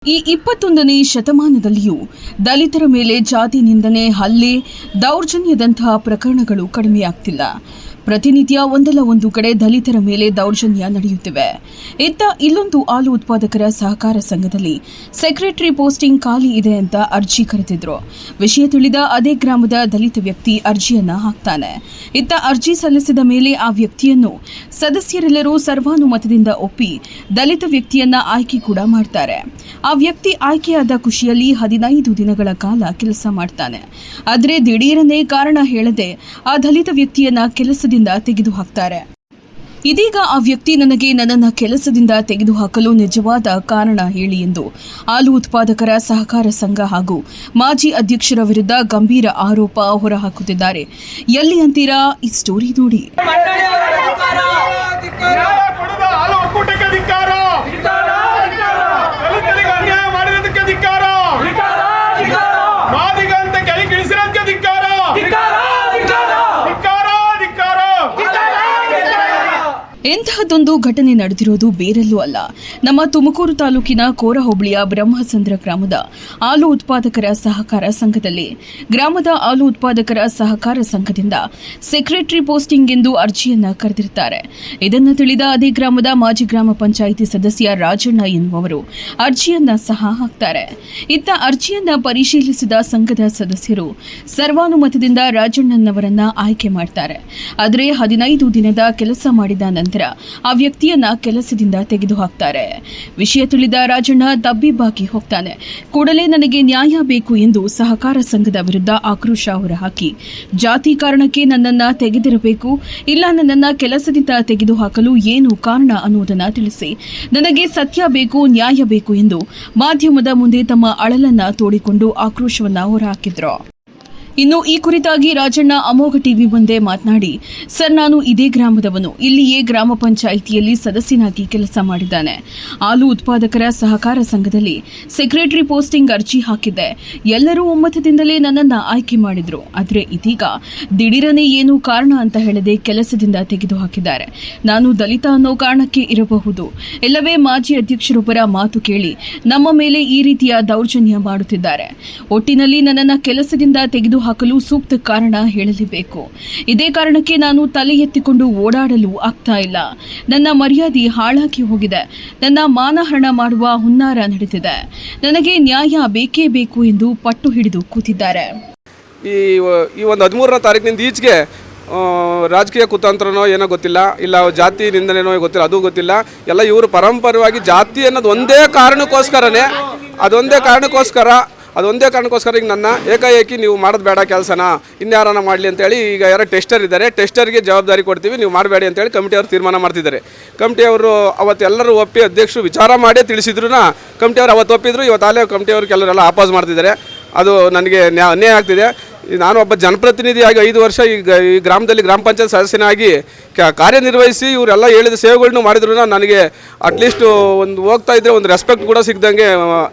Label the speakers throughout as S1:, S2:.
S1: ಈ 21ನೇ ಶತಮಾನದಲ್ಲಿಯೂ ದಲಿತರ ಮೇಲೆ ಜಾತಿ ನಿಂದನೆ, ಹಲ್ಲೆ, ದೌರ್ಜನ್ಯದಂತಹ ಪ್ರಕರಣಗಳು ಕಡಿಮೆಯಾಗ್ತಿಲ್ಲ. ಪ್ರತಿನಿತ್ಯ ಒಂದಲ್ಲ ಒಂದು ಕಡೆ ದಲಿತರ ಮೇಲೆ ದೌರ್ಜನ್ಯ ನಡೆಯುತ್ತಿವೆ. ಇತ್ತ ಇಲ್ಲೊಂದು ಹಾಲು ಉತ್ಪಾದಕರ ಸಹಕಾರ ಸಂಘದಲ್ಲಿ ಸೆಕ್ರೆಟರಿ ಪೋಸ್ಟಿಂಗ್ ಖಾಲಿ ಇದೆ ಅಂತ ಅರ್ಜಿ ಕರೆದಿದ್ರು. ವಿಷಯ ತಿಳಿದ ಅದೇ ಗ್ರಾಮದ ದಲಿತ ವ್ಯಕ್ತಿ ಅರ್ಜಿಯನ್ನ ಹಾಕ್ತಾನೆ. ಇತ್ತ ಅರ್ಜಿ ಸಲ್ಲಿಸಿದ ಮೇಲೆ ಆ ವ್ಯಕ್ತಿಯನ್ನು ಸದಸ್ಯರೆಲ್ಲರೂ ಸರ್ವಾನುಮತದಿಂದ ಒಪ್ಪಿ ದಲಿತ ವ್ಯಕ್ತಿಯನ್ನ ಆಯ್ಕೆ ಕೂಡ ಮಾಡ್ತಾರೆ. ಆ ವ್ಯಕ್ತಿ ಆಯ್ಕೆಯಾದ ಖುಷಿಯಲ್ಲಿ 15 ದಿನಗಳ ಕಾಲ ಕೆಲಸ ಮಾಡ್ತಾನೆ. ಆದರೆ ದಿಢೀರನೆ ಕಾರಣ ಹೇಳದೆ ಆ ದಲಿತ ವ್ಯಕ್ತಿಯನ್ನ ಕೆಲಸದಿಂದ ತೆಗೆದುಹಾಕ್ತಾರೆ. ಇದೀಗ ಆ ವ್ಯಕ್ತಿ ನನ್ನನ್ನು ಕೆಲಸದಿಂದ ತೆಗೆದುಹಾಕಲು ನಿಜವಾದ ಕಾರಣ ಹೇಳಿ ಎಂದು ಹಾಲು ಉತ್ಪಾದಕರ ಸಹಕಾರ ಸಂಘ ಹಾಗೂ ಮಾಜಿ ಅಧ್ಯಕ್ಷರ ವಿರುದ್ಧ ಗಂಭೀರ ಆರೋಪ ಹೊರಹಾಕುತ್ತಿದ್ದಾರೆ. ಎಲ್ಲಿ ಅಂತೀರಾ? ಈ ಸ್ಟೋರಿ ನೋಡಿ. ಎಂತಹದ್ದೊಂದು ಘಟನೆ ನಡೆದಿರೋದು ಬೇರೆಲ್ಲೂ ಅಲ್ಲ, ನಮ್ಮ ತುಮಕೂರು ತಾಲೂಕಿನ ಕೋರ ಹೋಬಳಿಯ ಬ್ರಹ್ಮಸಂದ್ರ ಗ್ರಾಮದ ಹಾಲು ಉತ್ಪಾದಕರ ಸಹಕಾರ ಸಂಘದಲ್ಲಿ. ಗ್ರಾಮದ ಹಾಲು ಉತ್ಪಾದಕರ ಸಹಕಾರ ಸಂಘದಿಂದ ಸೆಕ್ರೆಟರಿ ಪೋಸ್ಟಿಂಗ್ ಎಂದು ಅರ್ಜಿಯನ್ನ ಕರೆದಿರುತ್ತಾರೆ. ಇದನ್ನು ತಿಳಿದ ಅದೇ ಗ್ರಾಮದ ಮಾಜಿ ಗ್ರಾಮ ಪಂಚಾಯಿತಿ ಸದಸ್ಯ ರಾಜಣ್ಣ ಎನ್ನುವರು ಅರ್ಜಿಯನ್ನ ಸಹ ಹಾಕ್ತಾರೆ. ಇತ್ತ ಅರ್ಜಿಯನ್ನ ಪರಿಶೀಲಿಸಿದ ಸಂಘದ ಸದಸ್ಯರು ಸರ್ವಾನುಮತದಿಂದ ರಾಜಣ್ಣನವರನ್ನ ಆಯ್ಕೆ ಮಾಡ್ತಾರೆ. ಆದರೆ 15 ದಿನದ ಕೆಲಸ ಮಾಡಿದ ನಂತರ ಆ ವ್ಯಕ್ತಿಯನ್ನ ಕೆಲಸದಿಂದ ತೆಗೆದುಹಾಕ್ತಾರೆ. ವಿಷಯ ತಿಳಿದ ರಾಜಣ್ಣ ತಬ್ಬಿಬ್ಬಾಗಿ ಹೋಗ್ತಾನೆ. ಕೂಡಲೇ ನನಗೆ ನ್ಯಾಯ ಬೇಕು ಎಂದು ಸಹಕಾರ ಸಂಘದ ವಿರುದ್ಧ ಆಕ್ರೋಶ ಹೊರಹಾಕಿ, ಜಾತಿ ಕಾರಣಕ್ಕೆ ನನ್ನನ್ನ ತೆಗೆದಿರಬೇಕು, ಇಲ್ಲ ನನ್ನನ್ನ ಕೆಲಸದಿಂದ ತೆಗೆದುಹಾಕಲು ಏನು ಕಾರಣ ಅನ್ನುವುದನ್ನು ತಿಳಿಸಿ, ನನಗೆ ಸತ್ಯ ಬೇಕು, ನ್ಯಾಯ ಬೇಕು ಎಂದು ಮಾಧ್ಯಮದ ಮುಂದೆ ತಮ್ಮ ಅಳಲನ್ನ ತೋಡಿಕೊಂಡು ಆಕ್ರೋಶವನ್ನ ಹೊರಹಾಕಿದ್ರು. ಇನ್ನು ಈ ಕುರಿತಾಗಿ ರಾಜಣ್ಣ ಅಮೋಘ ಟಿವಿ ಮುಂದೆ ಮಾತನಾಡಿ, ಸರ್, ನಾನು ಇದೇ ಗ್ರಾಮದವನು, ಇಲ್ಲಿಯೇ ಗ್ರಾಮ ಪಂಚಾಯಿತಿಯಲ್ಲಿ ಸದಸ್ಯನಾಗಿ ಕೆಲಸ ಮಾಡಿದ್ದಾನೆ. ಹಾಲು ಉತ್ಪಾದಕರ ಸಹಕಾರ ಸಂಘದಲ್ಲಿ ಸೆಕ್ರೆಟರಿ ಪೋಸ್ಟಿಂಗ್ ಅರ್ಜಿ ಹಾಕಿದ್ದೆ. ಎಲ್ಲರೂ ಒಮ್ಮತದಿಂದಲೇ ನನ್ನನ್ನು ಆಯ್ಕೆ ಮಾಡಿದ್ರು. ಆದರೆ ಇದೀಗ ದಿಢೀರನೆ ಏನು ಕಾರಣ ಅಂತ ಹೇಳದೆ ಕೆಲಸದಿಂದ ತೆಗೆದುಹಾಕಿದ್ದಾರೆ. ನಾನು ದಲಿತ ಅನ್ನೋ ಕಾರಣಕ್ಕೆ ಇರಬಹುದು, ಇಲ್ಲವೇ ಮಾಜಿ ಅಧ್ಯಕ್ಷರೊಬ್ಬರ ಮಾತು ಕೇಳಿ ನಮ್ಮ ಮೇಲೆ ಈ ರೀತಿಯ ದೌರ್ಜನ್ಯ ಮಾಡುತ್ತಿದ್ದಾರೆ. ಒಟ್ಟಿನಲ್ಲಿ ನನ್ನನ್ನು ಕೆಲಸದಿಂದ ತೆಗೆದುಹಾಕಲು ಸೂಕ್ತ ಕಾರಣ ಹೇಳಲೇಬೇಕು. ಇದೇ ಕಾರಣಕ್ಕೆ ನಾನು ತಲೆ ಎತ್ತಿಕೊಂಡು ಓಡಾಡಲು ಆಗ್ತಾ ಇಲ್ಲ. ನನ್ನ ಮರ್ಯಾದೆ ಹಾಳಾಗಿ ಹೋಗಿದೆ. ನನ್ನ ಮಾನಹರಣ ಮಾಡುವ ಹುನ್ನಾರ ನಡೆದಿದೆ. ನನಗೆ ನ್ಯಾಯ ಬೇಕೇ ಬೇಕು ಎಂದು ಪಟ್ಟು ಹಿಡಿದು ಕೂತಿದ್ದಾರೆ.
S2: ಈ ಒಂದು 13ನೇ ತಾರೀಕಿನಿಂದ ಈಚೆಗೆ ರಾಜಕೀಯ ಕುತಂತ್ರನೋ ಏನೋ ಗೊತ್ತಿಲ್ಲ, ಇಲ್ಲ ಜಾತಿ ನಿಂದನೆನೋ ಗೊತ್ತಿಲ್ಲ, ಅದು ಗೊತ್ತಿಲ್ಲ. ಎಲ್ಲ ಇವರು ಪರಂಪರವಾಗಿ ಜಾತಿ ಅನ್ನೋದು ಒಂದೇ ಕಾರಣಕ್ಕೋಸ್ಕರ ಈಗ ನನ್ನ ಏಕಾಏಕಿ ನೀವು ಮಾಡೋದು ಬೇಡ ಕೆಲಸನ, ಇನ್ಯಾರನ್ನ ಮಾಡಲಿ ಅಂತೇಳಿ ಈಗ ಯಾರೋ ಟೆಸ್ಟರ್ ಇದ್ದಾರೆ, ಟೆಸ್ಟರ್ಗೆ ಜವಾಬ್ದಾರಿ ಕೊಡ್ತೀವಿ, ನೀವು ಮಾಡಬೇಡಿ ಅಂತೇಳಿ ಕಮಿಟಿಯವರು ತೀರ್ಮಾನ ಮಾಡ್ತಿದ್ದಾರೆ. ಕಮಿಟಿಯವರು ಅವತ್ತು ಎಲ್ಲರೂ ಒಪ್ಪಿ ಅಧ್ಯಕ್ಷರು ವಿಚಾರ ಮಾಡೇ ತಿಳಿಸಿದ್ರು. ಕಮಿಟಿಯವರು ಅವತ್ತು ಒಪ್ಪಿದ್ರು, ಇವತ್ತಾಗಲೇ ಕಮಿಟಿಯವರು ಕೆಲವರೆಲ್ಲ ಆಪೋಸ್ ಮಾಡ್ತಿದ್ದಾರೆ. ಅದು ನನಗೆ ಅನ್ಯಾಯ ಆಗ್ತಿದೆ. ನಾನು ಒಬ್ಬ ಜನಪ್ರತಿನಿಧಿಯಾಗಿ 5 ವರ್ಷ ಈ ಗ್ರಾಮದಲ್ಲಿ ಗ್ರಾಮ ಪಂಚಾಯತ್ ಸದಸ್ಯನಾಗಿ ಕಾರ್ಯನಿರ್ವಹಿಸಿ ಇವರೆಲ್ಲ ಹೇಳಿದ ಸೇವೆಗಳನ್ನು ಮಾಡಿದ್ರು. ನನಗೆ ಅಟ್ಲೀಸ್ಟ್ ಒಂದು ಹೋಗ್ತಾ ಇದ್ದರೆ ಒಂದು ರೆಸ್ಪೆಕ್ಟ್ ಕೂಡ ಸಿಗ್ದಂಗೆ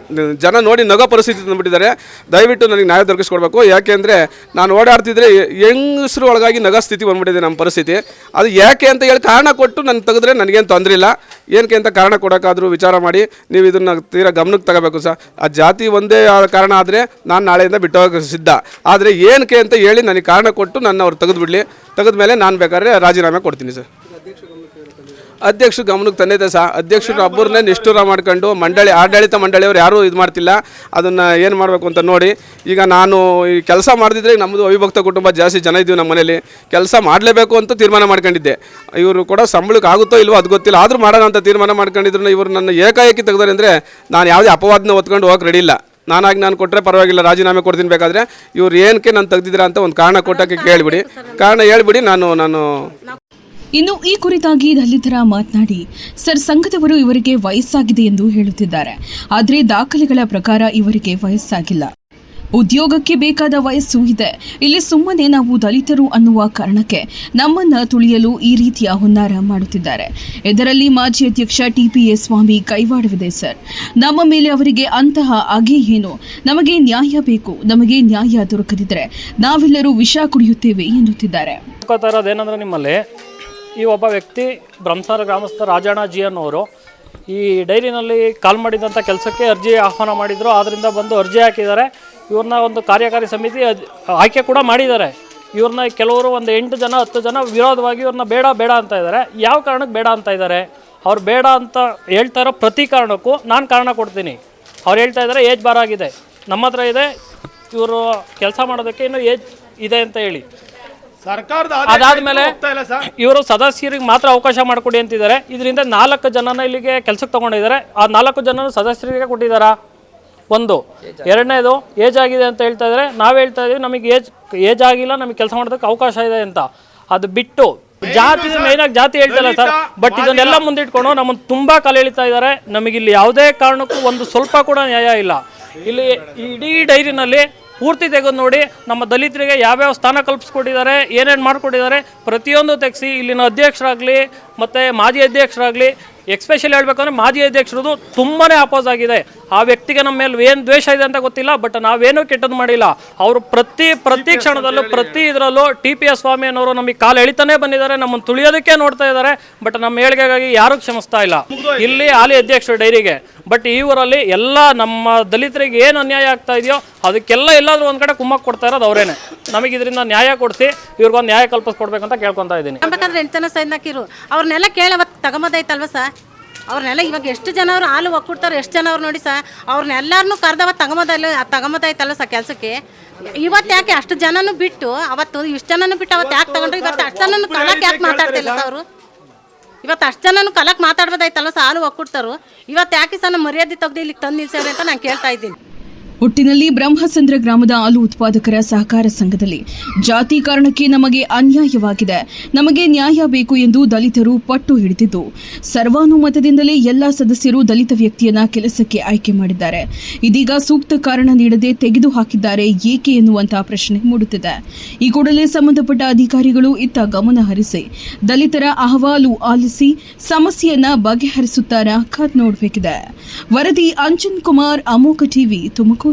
S2: ಜನ ನೋಡಿ ನಗೋ ಪರಿಸ್ಥಿತಿ ತಂದುಬಿಟ್ಟಿದ್ದಾರೆ. ದಯವಿಟ್ಟು ನನಗೆ ನ್ಯಾಯ ದೊರಕಿಸ್ಕೊಡ್ಬೇಕು. ಯಾಕೆಂದರೆ ನಾನು ಓಡಾಡ್ತಿದ್ರೆ ಹೆಂಗಸರು ಒಳಗಾಗಿ ನಗೋ ಸ್ಥಿತಿ ಬಂದುಬಿಟ್ಟಿದೆ ನಮ್ಮ ಪರಿಸ್ಥಿತಿ. ಅದು ಯಾಕೆ ಅಂತ ಹೇಳಿ ಕಾರಣ ಕೊಟ್ಟು ನನ್ನ ತೆಗೆದ್ರೆ ನನಗೇನು ತೊಂದರೆ ಇಲ್ಲ. ಏನಕ್ಕೆ ಅಂತ ಕಾರಣ ಕೊಡೋಕ್ಕಾದರೂ ವಿಚಾರ ಮಾಡಿ ನೀವು ಇದನ್ನು ತೀರಾ ಗಮನಕ್ಕೆ ತಗೋಬೇಕು ಸರ್. ಆ ಜಾತಿ ಒಂದೇ ಕಾರಣ ಆದರೆ ನಾನು ನಾಳೆಯಿಂದ ಬಿಟ್ಟು ಹೋಗೋಕ್ಕೆ ಸಿದ್ಧ. ಆದರೆ ಏನಕ್ಕೆ ಅಂತ ಹೇಳಿ ನನಗೆ ಕಾರಣ ಕೊಟ್ಟು ನನ್ನ ಅವ್ರು ತೆಗೆದುಬಿಡಲಿ. ತೆಗೆದ ಮೇಲೆ ನಾನು ಬೇಕಾದ್ರೆ ರಾಜೀನಾಮೆ ಕೊಡ್ತೀನಿ ಸರ್. ಅಧ್ಯಕ್ಷರು ಗಮನಕ್ಕೆ ತಂದಿದೆ ಸರ್. ಅಧ್ಯಕ್ಷರು ಒಬ್ಬರನ್ನೇ ನಿಷ್ಠೂರ ಮಾಡ್ಕೊಂಡು ಆಡಳಿತ ಮಂಡಳಿಯವರು ಯಾರೂ ಇದು ಮಾಡ್ತಿಲ್ಲ. ಅದನ್ನು ಏನು ಮಾಡಬೇಕು ಅಂತ ನೋಡಿ. ಈಗ ನಾನು ಈ ಕೆಲಸ ಮಾಡ್ತಿದ್ರೆ ನಮ್ಮದು ಅವಿಭಕ್ತ ಕುಟುಂಬ, ಜಾಸ್ತಿ ಜನ ಇದ್ದೀವಿ ನಮ್ಮ ಮನೇಲಿ. ಕೆಲಸ ಮಾಡಲೇಬೇಕು ಅಂತ ತೀರ್ಮಾನ ಮಾಡ್ಕೊಂಡಿದ್ದೆ. ಇವರು ಕೂಡ ಸಂಬಳಕ್ಕೆ ಆಗುತ್ತೋ ಇಲ್ವೋ ಅದು ಗೊತ್ತಿಲ್ಲ, ಆದರೂ ಮಾಡೋಣ ಅಂತ ತೀರ್ಮಾನ ಮಾಡ್ಕೊಂಡಿದ್ರು. ಇವರು ನನ್ನ ಏಕಾಏಕಿ ತೆಗೆದಾರೆ ಅಂದರೆ ನಾನು ಯಾವುದೇ ಅಪವಾದನ ಹೊತ್ಕೊಂಡು ಹೋಗಕ್ಕೆ ರೆಡಿ ಇಲ್ಲ. ನಾನು ಕೊಟ್ಟರೆ ಪರವಾಗಿಲ್ಲ, ರಾಜೀನಾಮೆ ಕೊಡ್ತೀನಿ ಬೇಕಾದರೆ. ಇವ್ರು ಏನಕ್ಕೆ ನಾನು ತೆಗೆದಿದ್ದೀರಾ ಅಂತ ಒಂದು ಕಾರಣ ಕೊಟ್ಟಕ್ಕೆ ಕೇಳಿಬಿಡಿ, ಕಾರಣ ಹೇಳ್ಬಿಡಿ. ನಾನು
S1: ಇನ್ನು ಈ ಕುರಿತಾಗಿ ದಲಿತರ ಮಾತನಾಡಿ, ಸರ್, ಸಂಘದವರು ಇವರಿಗೆ ವಯಸ್ಸಾಗಿದೆ ಎಂದು ಹೇಳುತ್ತಿದ್ದಾರೆ. ಆದರೆ ದಾಖಲೆಗಳ ಪ್ರಕಾರ ಇವರಿಗೆ ವಯಸ್ಸಾಗಿಲ್ಲ. ಉದ್ಯೋಗಕ್ಕೆ ಬೇಕಾದ ವಯಸ್ಸು ಇದೆ. ಇಲ್ಲಿ ಸುಮ್ಮನೆ ನಾವು ದಲಿತರು ಅನ್ನುವ ಕಾರಣಕ್ಕೆ ನಮ್ಮನ್ನ ತುಳಿಯಲು ಈ ರೀತಿಯ ಹುನ್ನಾರ ಮಾಡುತ್ತಿದ್ದಾರೆ. ಇದರಲ್ಲಿ ಮಾಜಿ ಅಧ್ಯಕ್ಷ TPS ಸ್ವಾಮಿ ಕೈವಾಡವಿದೆ ಸರ್. ನಮ್ಮ ಮೇಲೆ ಅವರಿಗೆ ಅಂತಹ ಅಗೆ ಏನು? ನಮಗೆ ನ್ಯಾಯ ಬೇಕು. ನಮಗೆ ನ್ಯಾಯ ದೊರಕದಿದ್ದರೆ ನಾವೆಲ್ಲರೂ ವಿಷ ಕುಡಿಯುತ್ತೇವೆ ಎನ್ನುತ್ತಿದ್ದಾರೆ.
S3: ನಿಮ್ಮಲ್ಲಿ ಈ ಒಬ್ಬ ವ್ಯಕ್ತಿ ಬ್ರಹ್ಮಸಂದ್ರ ಗ್ರಾಮಸ್ಥ ರಾಜಣ್ಣ ಜಿ ಅನ್ನೋರು ಈ ಡೈರಿನಲ್ಲಿ ಕಾಲ್ ಮಾಡಿದಂಥ ಕೆಲಸಕ್ಕೆ ಅರ್ಜಿ ಆಹ್ವಾನ ಮಾಡಿದ್ರು, ಆದ್ದರಿಂದ ಬಂದು ಅರ್ಜಿ ಹಾಕಿದ್ದಾರೆ. ಇವ್ರನ್ನ ಒಂದು ಕಾರ್ಯಕಾರಿ ಸಮಿತಿ ಆಯ್ಕೆ ಕೂಡ ಮಾಡಿದ್ದಾರೆ. ಇವ್ರನ್ನ ಕೆಲವರು ಒಂದು 8 ಜನ 10 ಜನ ವಿರೋಧವಾಗಿ ಇವ್ರನ್ನ ಬೇಡ ಬೇಡ ಅಂತ ಇದ್ದಾರೆ. ಯಾವ ಕಾರಣಕ್ಕೆ ಬೇಡ ಅಂತ ಇದ್ದಾರೆ? ಅವ್ರು ಬೇಡ ಅಂತ ಹೇಳ್ತಾ ಇರೋ ಪ್ರತಿ ಕಾರಣಕ್ಕೂ ನಾನು ಕಾರಣ ಕೊಡ್ತೀನಿ. ಅವ್ರು ಹೇಳ್ತಾ ಇದ್ದಾರೆ ಏಜ್ ಬಾರ್ ಆಗಿದೆ, ನಮ್ಮ ಹತ್ರ ಇದೆ, ಇವರು ಕೆಲಸ ಮಾಡೋದಕ್ಕೆ ಇನ್ನೂ ಏಜ್ ಇದೆ ಅಂತ ಹೇಳಿ. ಅದಾದಮೇಲೆ ಇವರು ಸದಸ್ಯರಿಗೆ ಮಾತ್ರ ಅವಕಾಶ ಮಾಡಿಕೊಡಿ ಅಂತಿದ್ದಾರೆ. ಇದರಿಂದ 4 ಜನನ ಇಲ್ಲಿಗೆ ಕೆಲಸಕ್ಕೆ ತೊಗೊಂಡಿದ್ದಾರೆ. ಆ 4 ಜನ ಸದಸ್ಯರಿಗೆ ಕೊಟ್ಟಿದ್ದಾರಾ? ಒಂದು. ಎರಡನೇದು ಏಜ್ ಆಗಿದೆ ಅಂತ ಹೇಳ್ತಾ ಇದ್ದಾರೆ. ನಾವು ಹೇಳ್ತಾ ಇದ್ದೀವಿ ನಮಗೆ ಏಜ್ ಆಗಿಲ್ಲ, ನಮಗೆ ಕೆಲಸ ಮಾಡೋದಕ್ಕೆ ಅವಕಾಶ ಇದೆ ಅಂತ. ಅದು ಬಿಟ್ಟು ಜಾತಿ, ಮೇಯ್ನಾಗಿ ಜಾತಿ ಹೇಳ್ತಿಲ್ಲ ಸರ್, ಬಟ್ ಇದನ್ನೆಲ್ಲ ಮುಂದಿಟ್ಕೊಂಡು ನಮ್ಮನ್ನು ತುಂಬ ಕಾಲು ಎಳಿತಾ ಇದ್ದಾರೆ. ನಮಗಿಲ್ಲಿ ಯಾವುದೇ ಕಾರಣಕ್ಕೂ ಒಂದು ಸ್ವಲ್ಪ ಕೂಡ ನ್ಯಾಯ ಇಲ್ಲ. ಇಲ್ಲಿ ಇಡೀ ಡೈರಿನಲ್ಲಿ ಪೂರ್ತಿ ತೆಗೆದು ನೋಡಿ, ನಮ್ಮ ದಲಿತರಿಗೆ ಯಾವ್ಯಾವ ಸ್ಥಾನ ಕಲ್ಪಿಸ್ಕೊಟ್ಟಿದ್ದಾರೆ, ಏನೇನು ಮಾಡಿಕೊಟ್ಟಿದ್ದಾರೆ ಪ್ರತಿಯೊಂದು ತೆಗೆಸಿ ಇಲ್ಲಿನ ಅಧ್ಯಕ್ಷರಾಗಲಿ ಮತ್ತು ಮಾಜಿ ಅಧ್ಯಕ್ಷರಾಗಲಿ, ಎಕ್ಸ್ಪೆಷಲಿ ಹೇಳ್ಬೇಕಂದ್ರೆ ಮಾಜಿ ಅಧ್ಯಕ್ಷರದು ತುಂಬಾ ಅಪೋಸ್ ಆಗಿದೆ. ಆ ವ್ಯಕ್ತಿಗೆ ನಮ್ಮ ಮೇಲೆ ಏನು ದ್ವೇಷ ಇದೆ ಅಂತ ಗೊತ್ತಿಲ್ಲ, ಬಟ್ ನಾವೇನೂ ಕೆಟ್ಟದ್ದು ಮಾಡಿಲ್ಲ. ಅವರು ಪ್ರತಿ ಕ್ಷಣದಲ್ಲೂ ಪ್ರತಿ ಇದರಲ್ಲೂ TPS ಸ್ವಾಮಿ ಅನ್ನೋರು ನಮಗೆ ಕಾಲು ಎಳಿತಾನೆ ಬಂದಿದ್ದಾರೆ, ನಮ್ಮನ್ನು ತುಳಿಯೋದಕ್ಕೆ ನೋಡ್ತಾ ಇದ್ದಾರೆ. ಬಟ್ ನಮ್ಮ ಏಳಿಗೆಗಾಗಿ ಯಾರೂ ಕ್ಷಮಿಸ್ತಾ ಇಲ್ಲ ಇಲ್ಲಿ ಹಾಲಿ ಅಧ್ಯಕ್ಷರು ಡೈರಿಗೆ. ಬಟ್ ಈ ಊರಲ್ಲಿ ಎಲ್ಲ ನಮ್ಮ ದಲಿತರಿಗೆ ಏನು ಅನ್ಯಾಯ ಆಗ್ತಾ ಇದೆಯೋ ಅದಕ್ಕೆಲ್ಲ ಎಲ್ಲಾದರೂ ಒಂದು ಕಡೆ ಕುಮ್ಮಕ್ಕೆ ಕೊಡ್ತಾ ಇರೋದು ಅವರೇನೆ. ನಮಗೆ ಇದರಿಂದ ನ್ಯಾಯ ಕೊಡಿಸಿ ಇವ್ರಿಗೊಂದು ನ್ಯಾಯ ಕಲ್ಪಿಸ್ಕೊಡ್ಬೇಕಂತ ಕೇಳ್ಕೊತಾ ಇದ್ದೀನಿ.
S4: ಬೇಕಾದ್ರೆ 8 ಜನ ಸೈನ್ ಹಾಕಿರು, ಅವ್ರನ್ನೆಲ್ಲ ಕೇಳವತ್ತು ತಗೊಂಬೋದೈತಲ್ವ ಸರ್? ಅವ್ರನ್ನೆಲ್ಲ ಇವಾಗ ಎಷ್ಟು ಜನ ಅವ್ರು ಹಾಲು ಒಕ್ಕೂಡ್ತಾರೆ, ಎಷ್ಟು ಜನ ಅವ್ರು ನೋಡಿ ಸರ್, ಅವ್ರನ್ನೆಲ್ಲರನ್ನೂ ಕರೆದವ ತಗೊಂಬೋದೈತಲ್ವ ಸರ್ ಕೆಲಸಕ್ಕೆ. ಇವತ್ತು ಯಾಕೆ ಅಷ್ಟು ಜನನೂ ಬಿಟ್ಟು ಅವತ್ತು ಇಷ್ಟು ಜನನೂ ಬಿಟ್ಟು ಅವತ್ತು ಯಾಕೆ ತಗೊಂಡ್ರು? ಇವತ್ತು ಅಷ್ಟು ಜನನೂ ಕಲಕ್ಕೆ ಯಾಕೆ ಮಾತಾಡ್ತಿಲ್ಲ ಸರ್ ಅವರು? ಇವತ್ತು ಅಷ್ಟು ಜನನೂ ಕಲಕ್ಕೆ ಮಾತಾಡ್ಬೋದಾಯ್ತಲ್ವ ಸರ್? ಹಾಲು ಒಕ್ಕೂಡ್ತಾರು ಇವತ್ತು ಯಾಕೆ ಸರ್ ನಮ್ಮ ಮರ್ಯಾದೆ ತೆಗೆದು ಇಲ್ಲಿಗೆ ತಂದು ನಿಲ್ಸವ್ರೆ ಅಂತ ನಾನು ಕೇಳ್ತಾ ಇದ್ದೀನಿ.
S1: ಒಟ್ಟಿನಲ್ಲಿ ಬ್ರಹ್ಮಸಂದ್ರ ಗ್ರಾಮದ ಹಾಲು ಉತ್ಪಾದಕರ ಸಹಕಾರ ಸಂಘದಲ್ಲಿ ಜಾತಿ ಕಾರಣಕ್ಕೆ ನಮಗೆ ಅನ್ಯಾಯವಾಗಿದೆ, ನಮಗೆ ನ್ಯಾಯ ಬೇಕು ಎಂದು ದಲಿತರು ಪಟ್ಟು ಹಿಡಿದಿದ್ದು, ಸರ್ವಾನುಮತದಿಂದಲೇ ಎಲ್ಲ ಸದಸ್ಯರು ದಲಿತ ವ್ಯಕ್ತಿಯನ್ನ ಕೆಲಸಕ್ಕೆ ಆಯ್ಕೆ ಮಾಡಿದ್ದಾರೆ. ಇದೀಗ ಸೂಕ್ತ ಕಾರಣ ನೀಡದೆ ತೆಗೆದು ಹಾಕಿದ್ದಾರೆ ಏಕೆ ಎನ್ನುವಂತಹ ಪ್ರಶ್ನೆ ಮೂಡುತ್ತಿದೆ. ಈ ಕೂಡಲೇ ಸಂಬಂಧಪಟ್ಟ ಅಧಿಕಾರಿಗಳು ಇತ್ತ ಗಮನ ಹರಿಸಿ ದಲಿತರ ಅಹವಾಲು ಆಲಿಸಿ ಸಮಸ್ಯೆಯನ್ನ ಬಗೆಹರಿಸುತ್ತಾರಾ ಕಾದ್ ನೋಡಬೇಕಿದೆ. ವರದಿ ಅಂಜನ್ ಕುಮಾರ್, ಅಮೋಘ ಟಿವಿ, ತುಮಕೂರು.